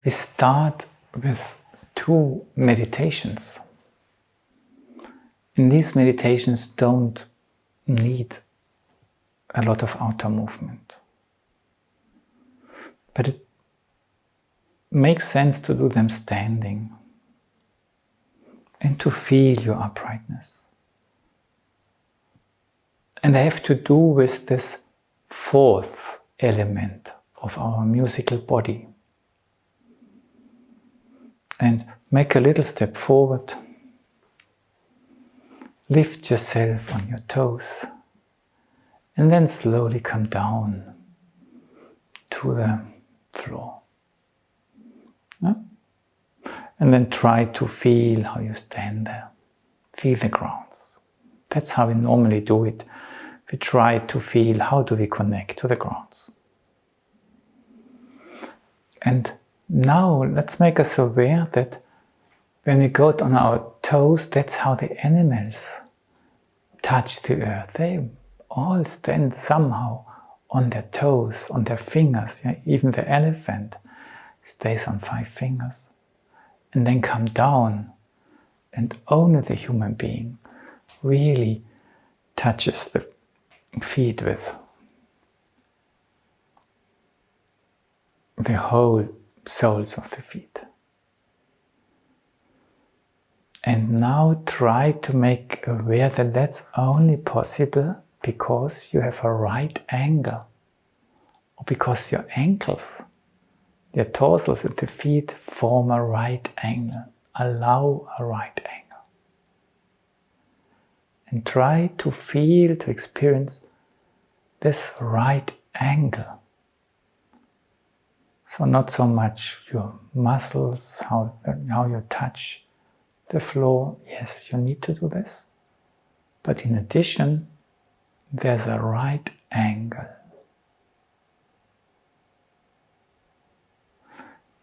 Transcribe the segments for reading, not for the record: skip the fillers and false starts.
We start with 2 meditations. And these meditations don't need a lot of outer movement. But it makes sense to do them standing and to feel your uprightness. And they have to do with this 4th element of our musical body. And make a little step forward. Lift yourself on your toes. And then slowly come down to the floor. Yeah? And then try to feel how you stand there. Feel the grounds. That's how we normally do it. We try to feel how do we connect to the grounds. And now let's make us aware that when we go on our toes, that's how the animals touch the earth. They all stand somehow on their toes, on their fingers. Yeah? Even the elephant stays on 5 fingers. And then come down, and only the human being really touches the feet with the whole soles of the feet. And now try to make aware that that's only possible because you have a right angle, or because your ankles, your torsos and the feet form a right angle. Allow a right angle. And try to feel, to experience this right angle. So not so much your muscles, how you touch the floor. Yes, you need to do this. But in addition, there's a right angle.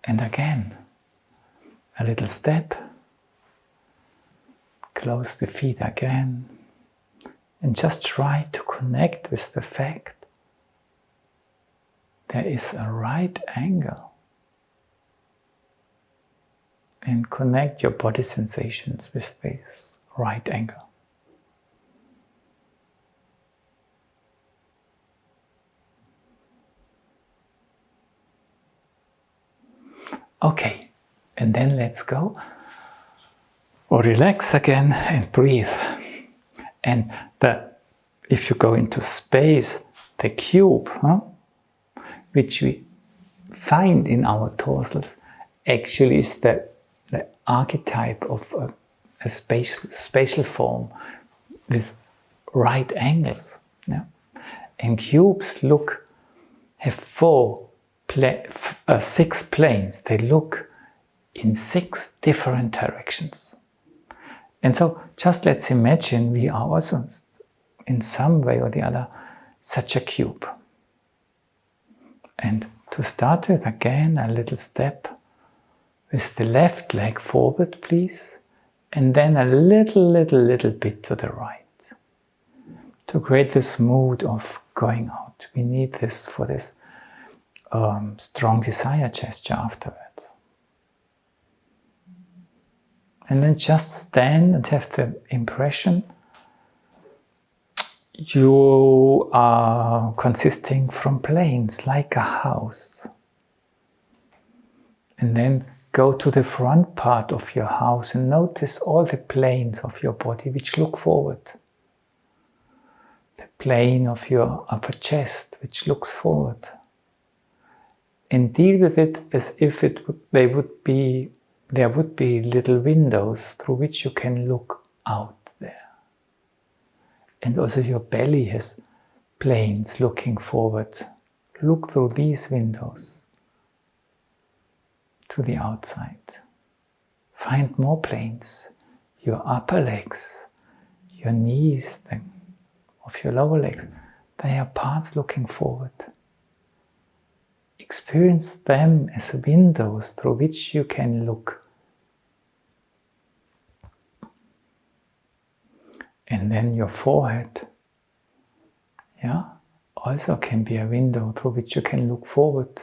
And again, a little step. Close the feet again. And just try to connect with the fact there is a right angle. And connect your body sensations with this right angle. Okay, and then let's go. Or relax again and breathe. And if you go into space, the cube, which we find in our torsos, actually is the archetype of a spatial form with right angles. Yeah? And cubes have 6 planes. They look in 6 different directions. And so just let's imagine we are also in some way or the other such a cube. And to start with, again, a little step with the left leg forward, please, and then a little bit to the right. To create this mood of going out. We need this for this strong desire gesture afterwards. And then just stand and have the impression you are consisting from planes, like a house. And then go to the front part of your house and notice all the planes of your body which look forward. The plane of your upper chest which looks forward. And deal with it as if there would be little windows through which you can look out there. And also your belly has planes looking forward. Look through these windows to the outside. Find more planes. Your upper legs, your knees of your lower legs, they are parts looking forward. Experience them as windows through which you can look. And then your forehead, also can be a window through which you can look forward.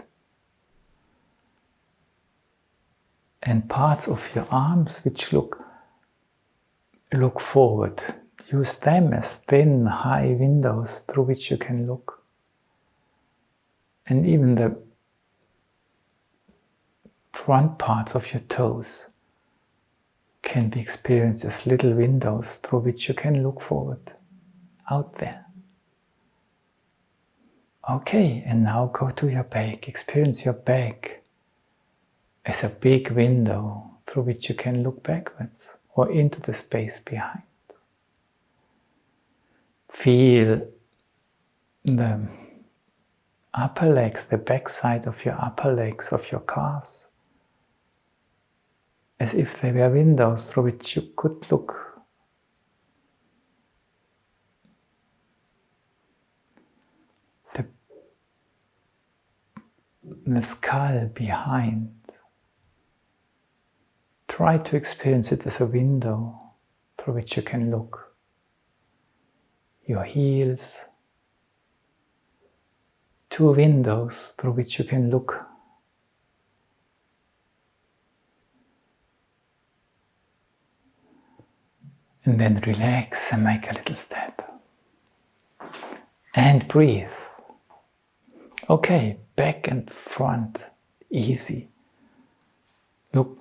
And parts of your arms which look forward. Use them as thin, high windows through which you can look. And even the front parts of your toes can be experienced as little windows through which you can look forward, out there. Okay, and now go to your back. Experience your back as a big window through which you can look backwards or into the space behind. Feel the upper legs, the back side of your upper legs, of your calves, as if they were windows through which you could look. The skull behind. Try to experience it as a window through which you can look. Your heels, 2 windows through which you can look. And then relax and make a little step. And breathe. Okay, back and front, easy. Look,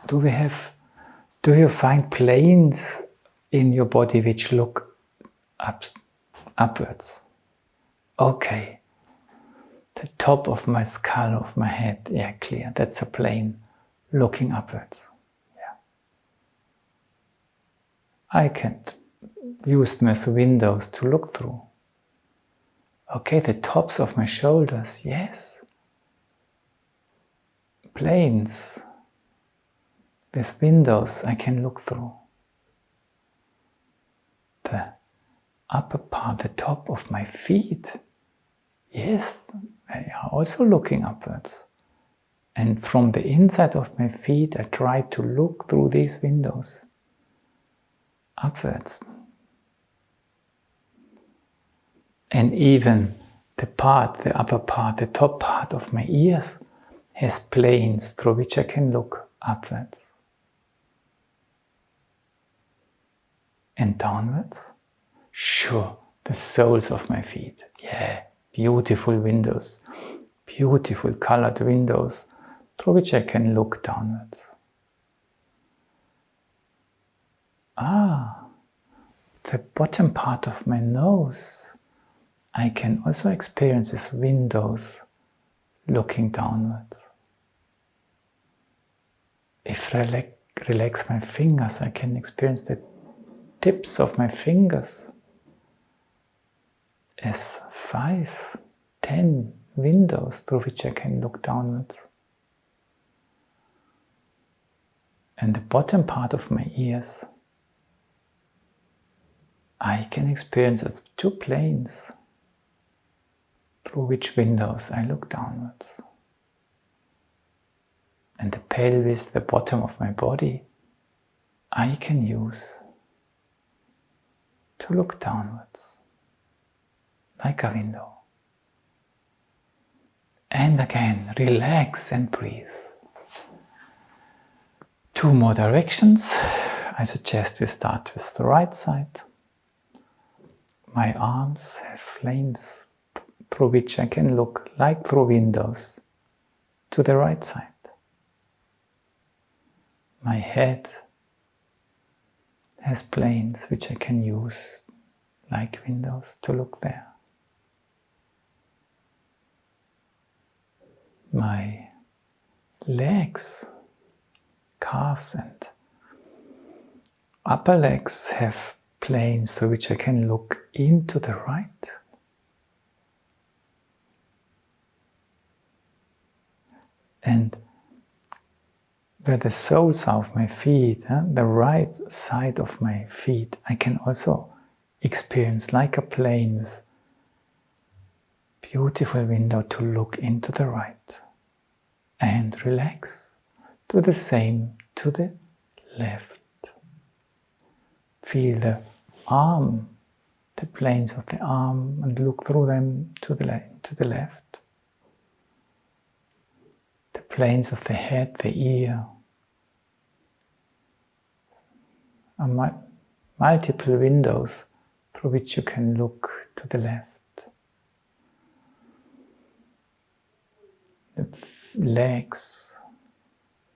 do you find planes in your body which look upwards? Okay, the top of my skull, of my head, yeah, clear, that's a plane looking upwards. Yeah, I can use them as windows to look through. Okay, the tops of my shoulders, yes, planes with windows I can look through. The upper part, the top of my feet, yes, they are also looking upwards. And from the inside of my feet, I try to look through these windows upwards. And even the upper part, the top part of my ears has planes through which I can look upwards. And downwards? Sure, the soles of my feet. Yeah, beautiful windows, beautiful colored windows through which I can look downwards. The bottom part of my nose, I can also experience as windows looking downwards. If I relax my fingers, I can experience the tips of my fingers as 5, 10 windows through which I can look downwards. And the bottom part of my ears, I can experience as 2 planes through which windows I look downwards. And the pelvis, the bottom of my body, I can use to look downwards, like a window. And again, relax and breathe. 2 more directions. I suggest we start with the right side. My arms have planes through which I can look, like through windows, to the right side. My head has planes which I can use, like windows, to look there. My legs, calves and upper legs have planes through which I can look into the right. And where the soles are of my feet, the right side of my feet, I can also experience like a plane with beautiful window to look into the right. And relax. Do the same to the left. Feel the arm, the planes of the arm, and look through them to the left. The planes of the head, the ear, are multiple windows through which you can look to the left. The legs,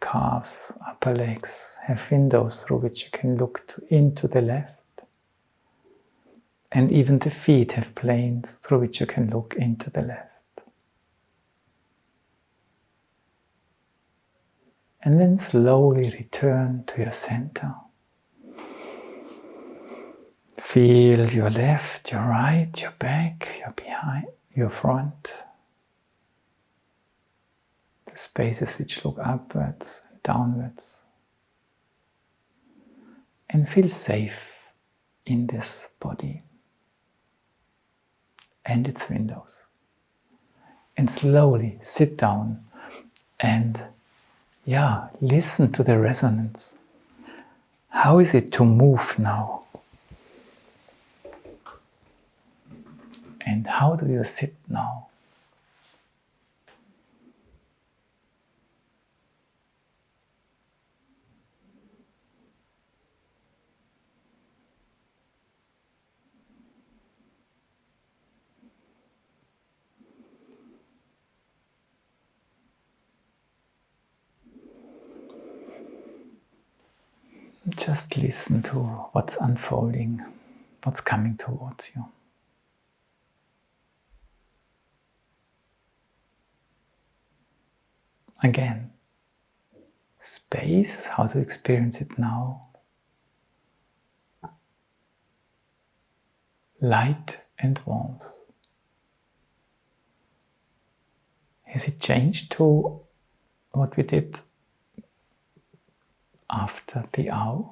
calves, upper legs have windows through which you can look into the left. And even the feet have planes through which you can look into the left. And then slowly return to your center. Feel your left, your right, your back, your behind, your front. The spaces which look upwards and downwards. And feel safe in this body and its windows. And slowly sit down and listen to the resonance. How is it to move now? And how do you sit now? Just listen to what's unfolding, what's coming towards you. Again, space, how to experience it now. Light and warmth. Has it changed to what we did after the hour?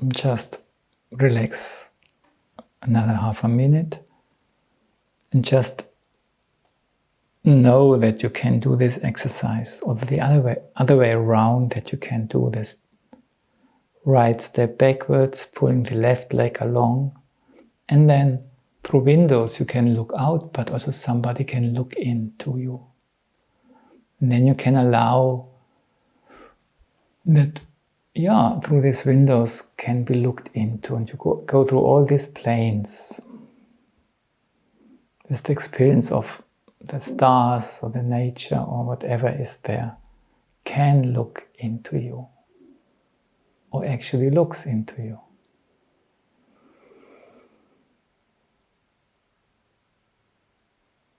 Just relax another half a minute and just know that you can do this exercise, or the other way around, that you can do this right step backwards, pulling the left leg along, and then through windows you can look out, but also somebody can look into you. And then you can allow that through these windows can be looked into, and you go through all these planes. There's the experience of the stars or the nature or whatever is there can look into you, or actually looks into you.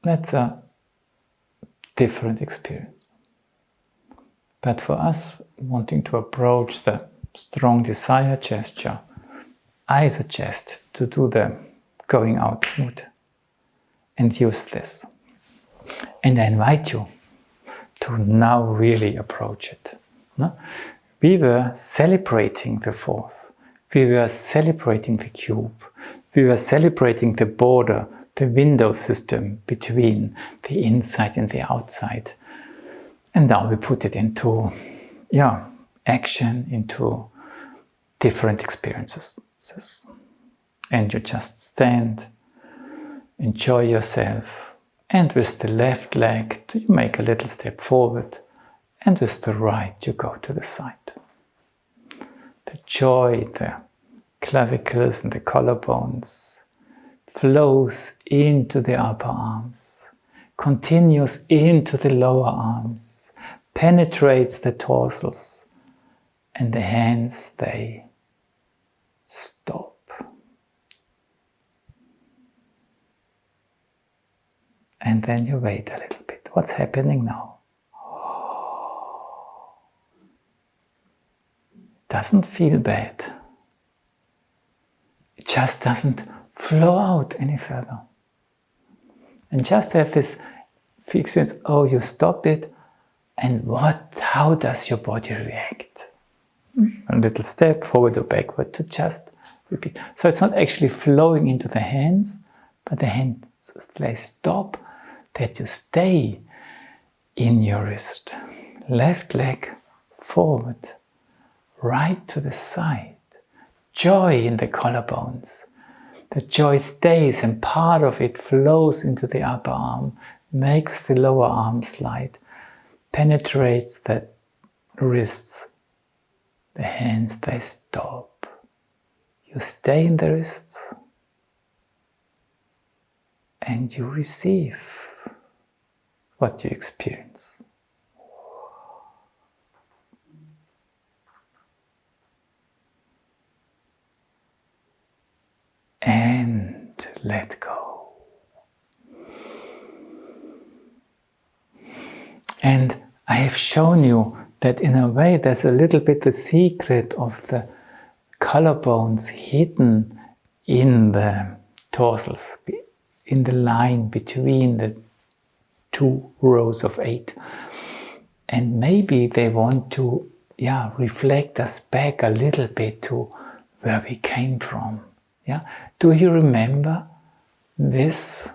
That's a different experience. But for us, wanting to approach the strong desire gesture, I suggest to do the going out mood and use this. And I invite you to now really approach it. No? We were celebrating the fourth. We were celebrating the cube. We were celebrating the border, the window system between the inside and the outside. And now we put it into action, into different experiences. And you just stand, enjoy yourself, and with the left leg you make a little step forward, and with the right you go to the side. The joy, the clavicles and the collarbones flows into the upper arms, continues into the lower arms, penetrates the torsals, and the hands, they stop. And then you wait a little bit. What's happening now? It doesn't feel bad. It just doesn't flow out any further. And just have this experience, you stop it, and how does your body react? A little step forward or backward to just repeat. So it's not actually flowing into the hands, but the hands, they stop, that you stay in your wrist. Left leg forward, right to the side. Joy in the collarbones. The joy stays and part of it flows into the upper arm, makes the lower arm slide, penetrates the wrists. The hands, they stop. You stay in the wrists and you receive what you experience. And let go. And I have shown you that in a way there's a little bit the secret of the collarbones hidden in the dorsals, in the line between the 2 rows of 8. And maybe they want to reflect us back a little bit to where we came from. Do you remember this?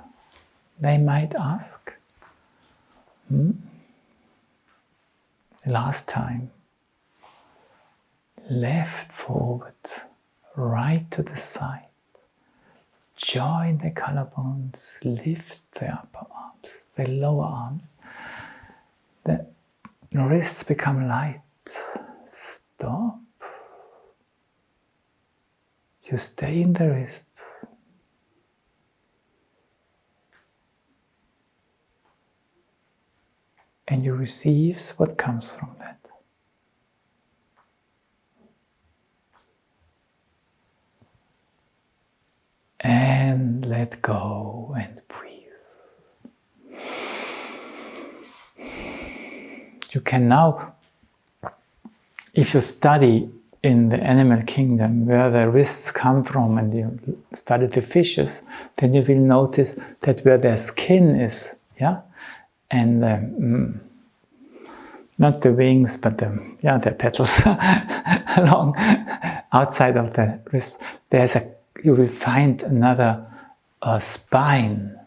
They might ask. Last time. Left forward, right to the side. Join the collarbones, lift the upper arms, the lower arms. The wrists become light. Stop. You stay in the wrists. And you receive what comes from that. And let go and breathe. You can now, if you study in the animal kingdom where the wrists come from and you study the fishes, then you will notice that where their skin is, and not the wings, but the petals along outside of the wrist, you will find another spine,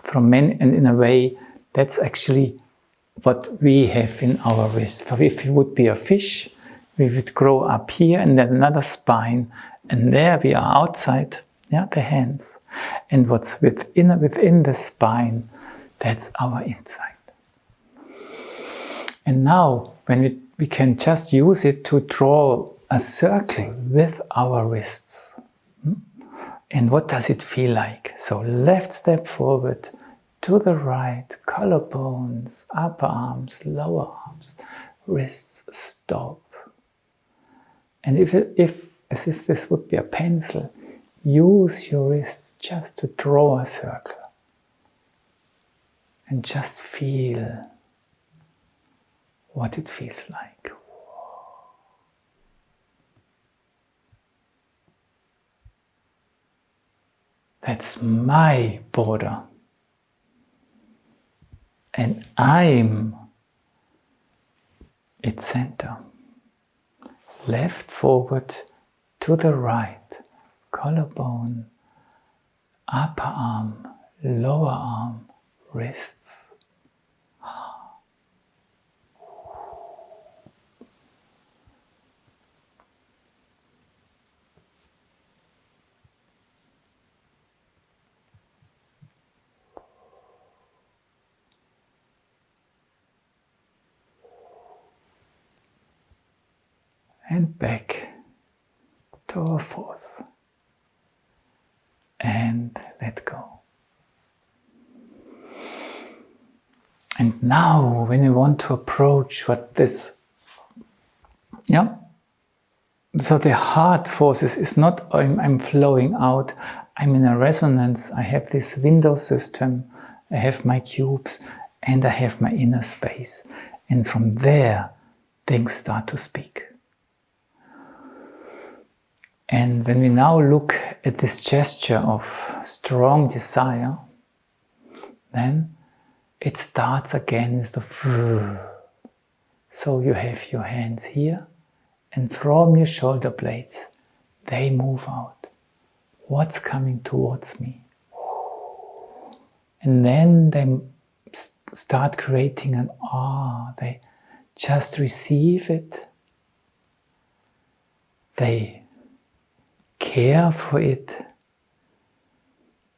from men, and in a way that's actually what we have in our wrist. So if it would be a fish, we would grow up here and then another spine, and there we are outside, the hands. And what's within the spine, that's our inside. And now, when we can just use it to draw a circle with our wrists. And what does it feel like? So left step forward, to the right, collarbones, upper arms, lower arms, wrists stop. And as if this would be a pencil, use your wrists just to draw a circle. And just feel what it feels like. That's my border. And I'm its center. Left forward, to the right, collarbone, upper arm, lower arm, wrists. And back to our fourth. And let go. And now, when you want to approach what this, so the heart forces is not I'm flowing out, I'm in a resonance, I have this window system, I have my cubes, and I have my inner space. And from there, things start to speak. And when we now look at this gesture of strong desire, then it starts again with the so you have your hands here, and from your shoulder blades, they move out. What's coming towards me? And then they start creating an awe. They just receive it. They care for it.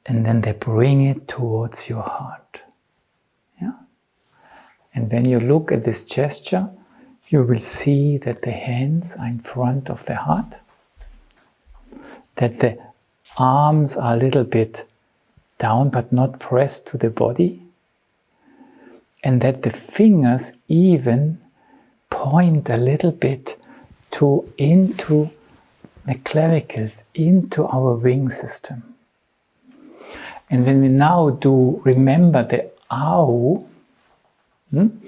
And then they bring it towards your heart. Yeah? And when you look at this gesture, you will see that the hands are in front of the heart, that the arms are a little bit down but not pressed to the body, and that the fingers even point a little bit into the clavicles, into our wing system. And when we now do remember the ow, then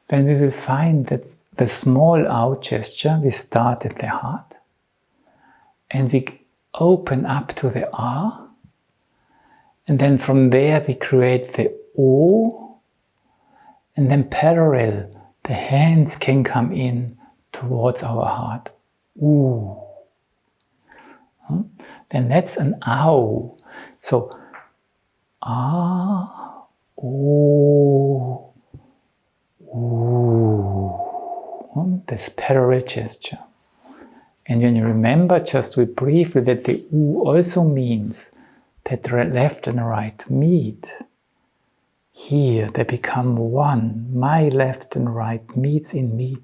we will find that the small ow gesture, we start at the heart, and we open up to the ah, and then from there we create the o, and then parallel, the hands can come in towards our heart. Ooh. Then that's an ow. So, ah, ooh, ooh. This parallel gesture. And when you remember just briefly that the ooh also means that the left and right meet. Here they become one. My left and right meets in me,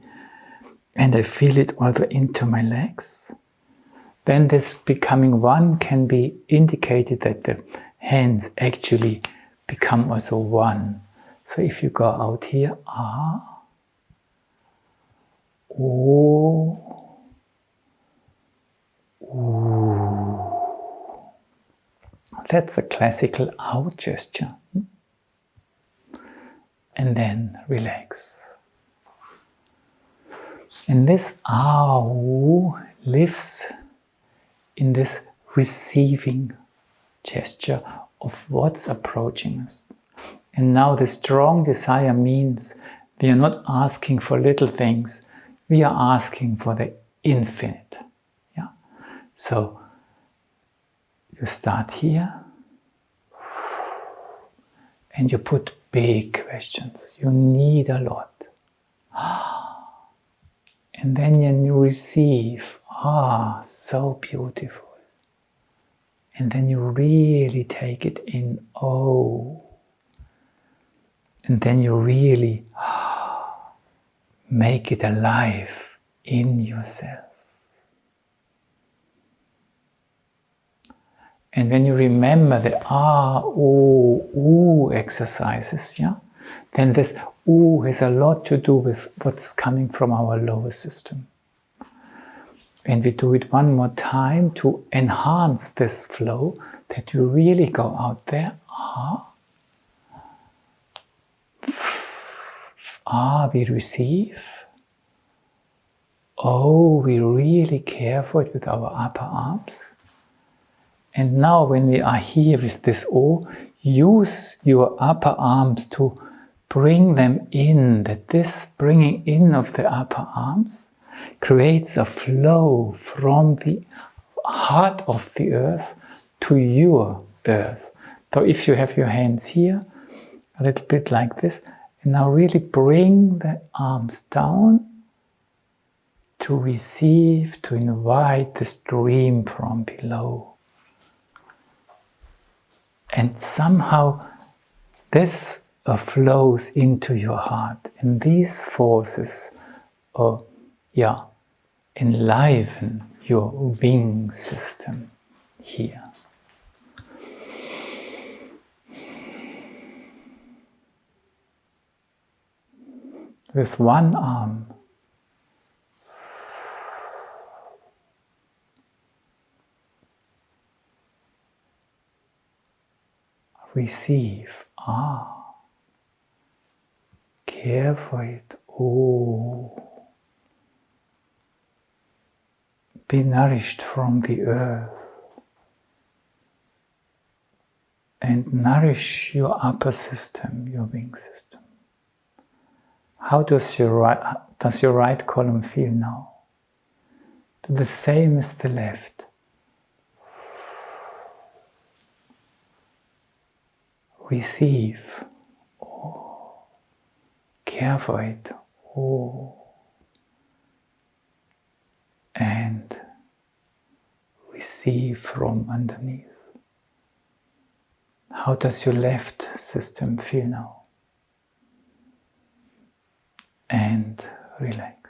and I feel it also into my legs. Then this becoming one can be indicated that the hands actually become also one. So if you go out here, ah, oh, ooh. That's the classical out gesture. And then relax. And this ow lives in this receiving gesture of what's approaching us. And now the strong desire means we are not asking for little things, we are asking for the infinite. Yeah? So you start here and you put big questions. You need a lot. And then you receive, so beautiful. And then you really take it in, oh. And then you really make it alive in yourself. And when you remember the ooh exercises, yeah, then this ooh has a lot to do with what's coming from our lower system. And we do it one more time to enhance this flow, that you really go out there. We receive. Oh, we really care for it with our upper arms. And now when we are here with this O, use your upper arms to bring them in, that this bringing in of the upper arms creates a flow from the heart of the earth to your earth. So if you have your hands here, a little bit like this, and now really bring the arms down to receive, to invite the stream from below. And somehow this flows into your heart. And these forces enliven your wing system here. With one arm, receive, care for it, be nourished from the earth and nourish your upper system, your wing system. How does your right column feel now? Do the same as the left. receive, care for it, and receive from underneath. How does your left system feel now? And relax.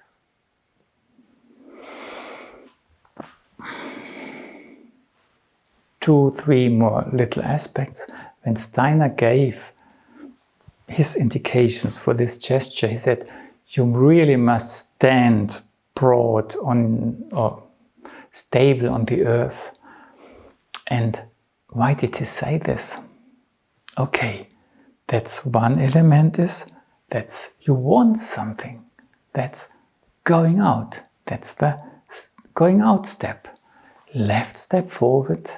Two, three more little aspects. When Steiner gave his indications for this gesture, he said, you really must stand broad on, or stable on the earth. And why did he say this? Okay, that's one element, is that's you want something. That's going out. That's the going out step. Left step forward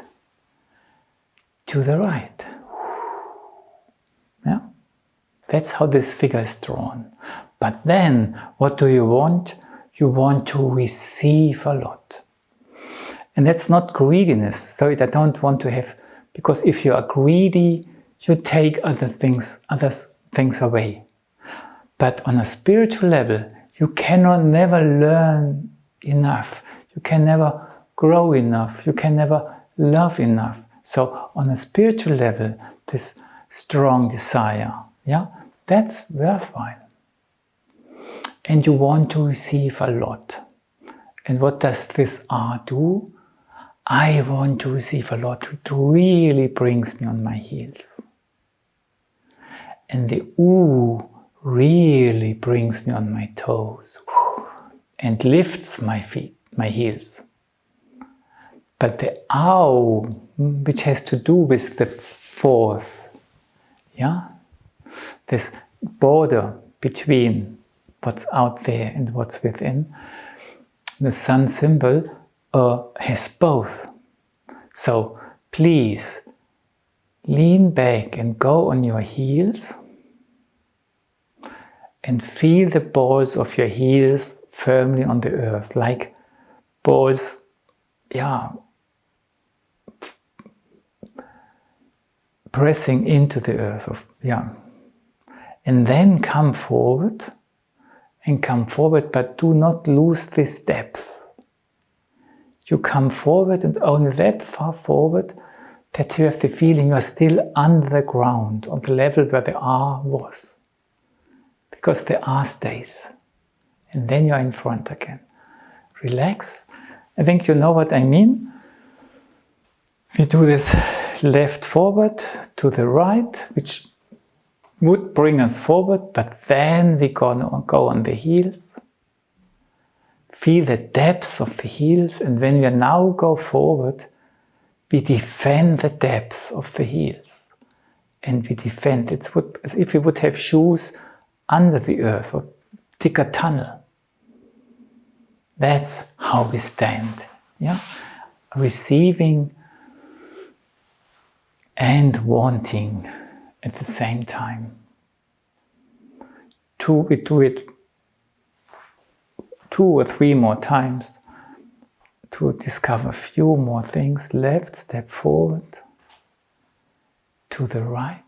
to the right. Yeah? That's how this figure is drawn. But then, what do you want? You want to receive a lot. And that's not greediness. So I don't want to have, because if you are greedy, you take other things away. But on a spiritual level, you cannot never learn enough. You can never grow enough. You can never love enough. So on a spiritual level, this strong desire, that's worthwhile. And you want to receive a lot. And what does this R do? I want to receive a lot. It really brings me on my heels. And the U really brings me on my toes and lifts my feet, my heels. But the Au, which has to do with the fourth, this border between what's out there and what's within, the sun symbol has both. So please lean back and go on your heels and feel the balls of your heels firmly on the earth, like balls, pressing into the earth, and then come forward, but do not lose this depth. You come forward, and only that far forward that you have the feeling you are still under the ground, on the level where the R was. Because the R stays. And then you are in front again. Relax. I think you know what I mean. We do this left forward to the right, which would bring us forward, but then we go on the heels. Feel the depths of the heels, and when we now go forward, we defend the depth of the heels. And we defend. It's as if we would have shoes under the earth or dig a tunnel. That's how we stand. Receiving and wanting at the same time. We do it 2 or 3 more times to discover a few more things. Left step forward to the right.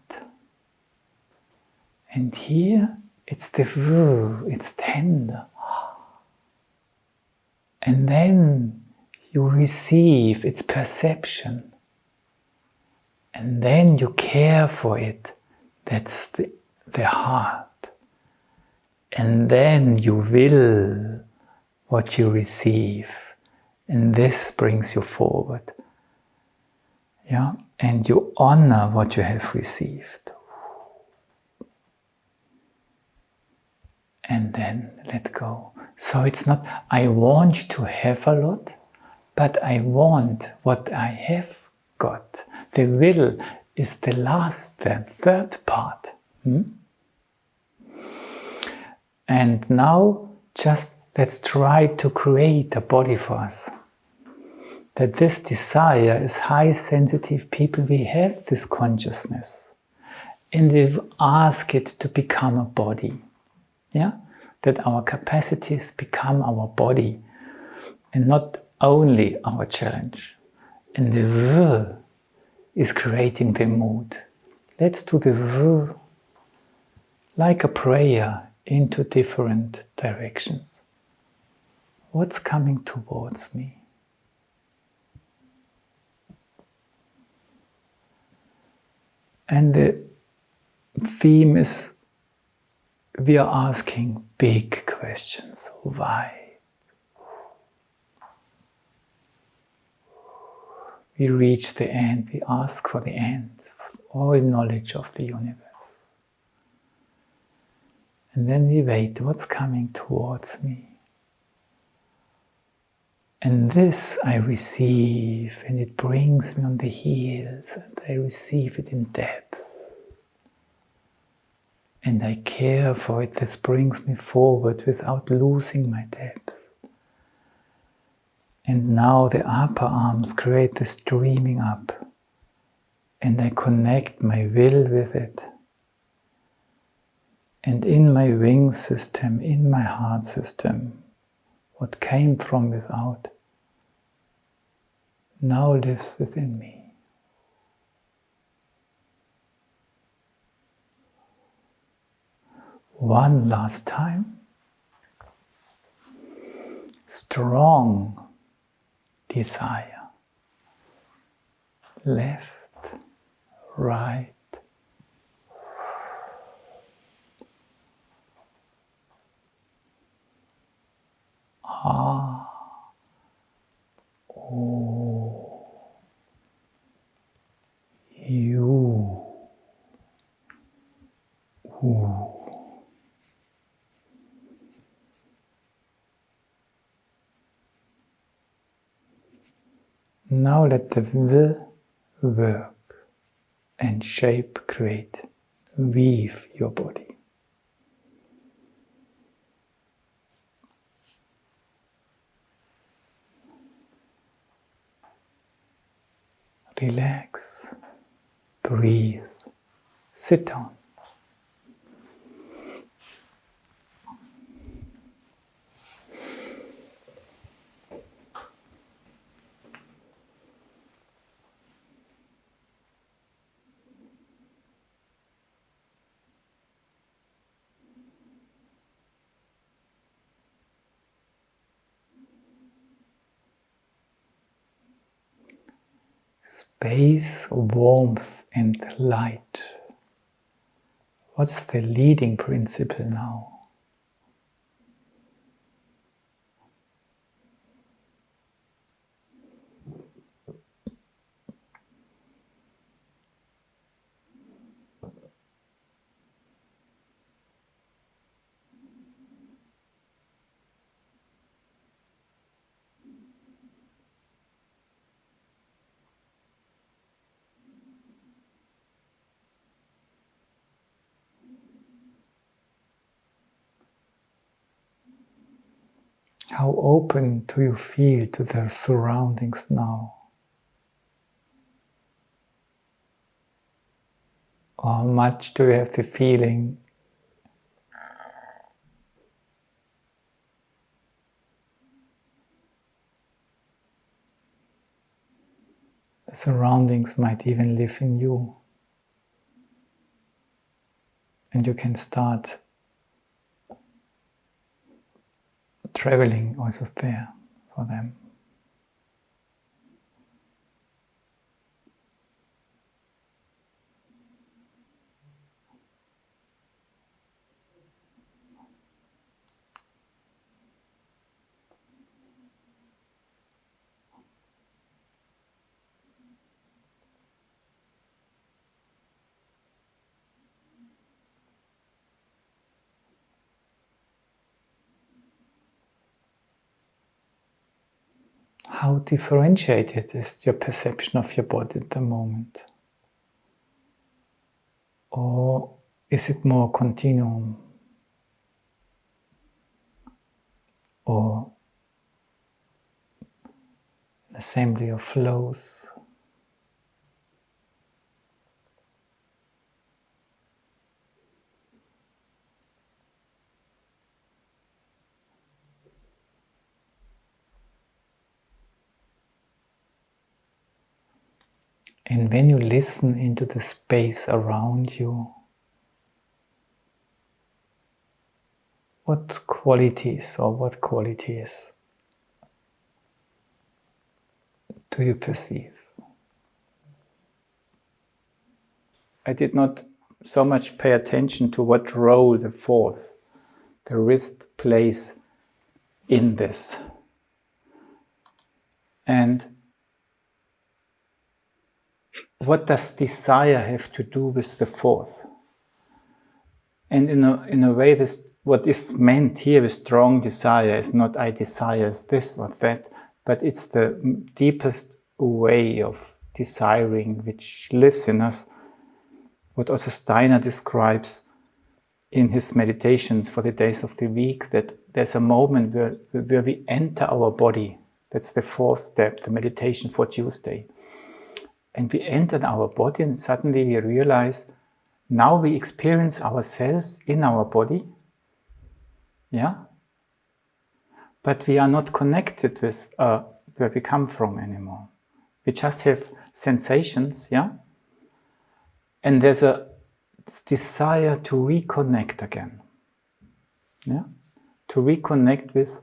And here it's it's tender. And then you receive its perception. And then you care for it. That's the heart. And then you will what you receive. And this brings you forward. And you honor what you have received. And then let go. So it's not, I want to have a lot, but I want what I have got. The will is the third part. And now just let's try to create a body for us. That this desire, as high sensitive people, we have this consciousness. And we ask it to become a body. That our capacities become our body. And not only our challenge. And the will is creating the mood. let's do the like a prayer into different directions. What's coming towards me? And the theme is we are asking big questions. Why? We reach the end, we ask for the end, all knowledge of the universe. And then we wait, what's coming towards me? And this I receive, and it brings me on the heels, and I receive it in depth. And I care for it, this brings me forward without losing my depth. And now the upper arms create the streaming up, and I connect my will with it. And in my wing system, in my heart system, what came from without now lives within me. One last time. Strong desire. Left, right. Ah. Oh. You. Ooh. Now let the will work and shape create. Weave your body. Relax, breathe, sit down. Space, warmth and light. What's the leading principle now? How open do you feel to the surroundings now? Or how much do you have the feeling the surroundings might even live in you? And you can start traveling also there for them. How differentiated is your perception of your body at the moment? Or is it more continuum? Or an assembly of flows? And when you listen into the space around you, what qualities do you perceive? I did not so much pay attention to what role the fourth, the wrist, plays in this. And what does desire have to do with the fourth? And in a way, what is meant here with strong desire is not I desire this or that, but it's the deepest way of desiring which lives in us. What also Steiner describes in his meditations for the days of the week, that there's a moment where we enter our body. That's the fourth step, the meditation for Tuesday. And we enter our body and suddenly we realize now we experience ourselves in our body, yeah? But we are not connected with where we come from anymore. We just have sensations, yeah? And there's a desire to reconnect again, yeah? To reconnect with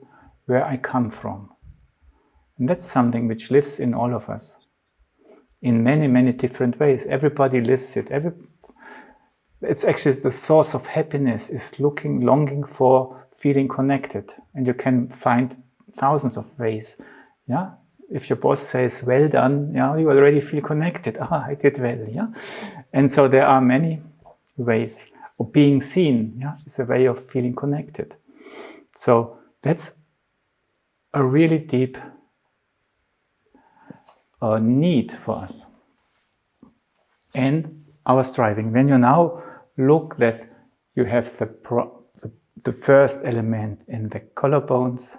where I come from. And that's something which lives in all of us in many, many different ways. Everybody lives it. It's actually the source of happiness is longing for feeling connected. And you can find thousands of ways. Yeah? If your boss says, well done, yeah, you already feel connected. I did well. Yeah? And so there are many ways. Or being seen, yeah, is a way of feeling connected. So that's a really deep need for us. And our striving. When you now look that you have the first element in the collarbones,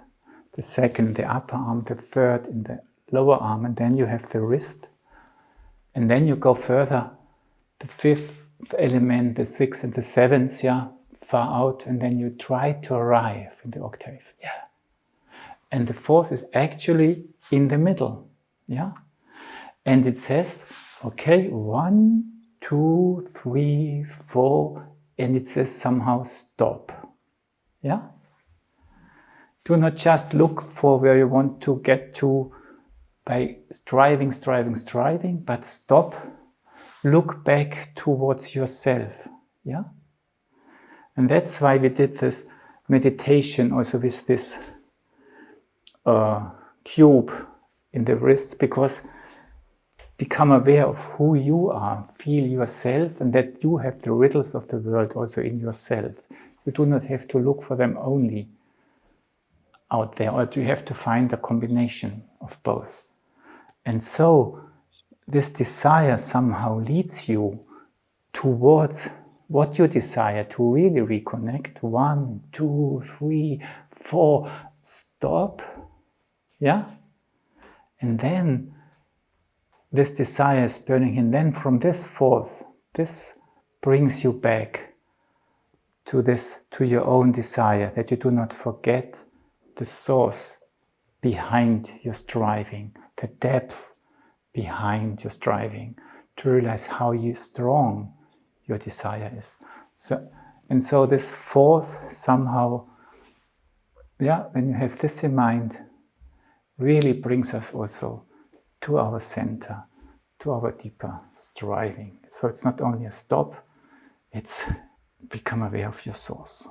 the second in the upper arm, the third in the lower arm, and then you have the wrist. And then you go further, the fifth element, the sixth and the seventh, yeah, far out, and then you try to arrive in the octave. Yeah. And the fourth is actually in the middle. Yeah. And it says, okay, 1, 2, 3, 4, and it says somehow stop. Yeah? Do not just look for where you want to get to by striving, but stop. Look back towards yourself. Yeah? And that's why we did this meditation also with this cube in the wrists, because become aware of who you are, feel yourself, and that you have the riddles of the world also in yourself. You do not have to look for them only out there, or you have to find a combination of both. And so this desire somehow leads you towards what you desire to really reconnect. 1, 2, 3, 4, stop. Yeah? And then this desire is burning, and then from this fourth, this brings you back to your own desire, that you do not forget the source behind your striving, the depth behind your striving, to realize how strong your desire is. So this fourth somehow, yeah, when you have this in mind, really brings us also to our center, to our deeper striving. So it's not only a stop, it's become aware of your source.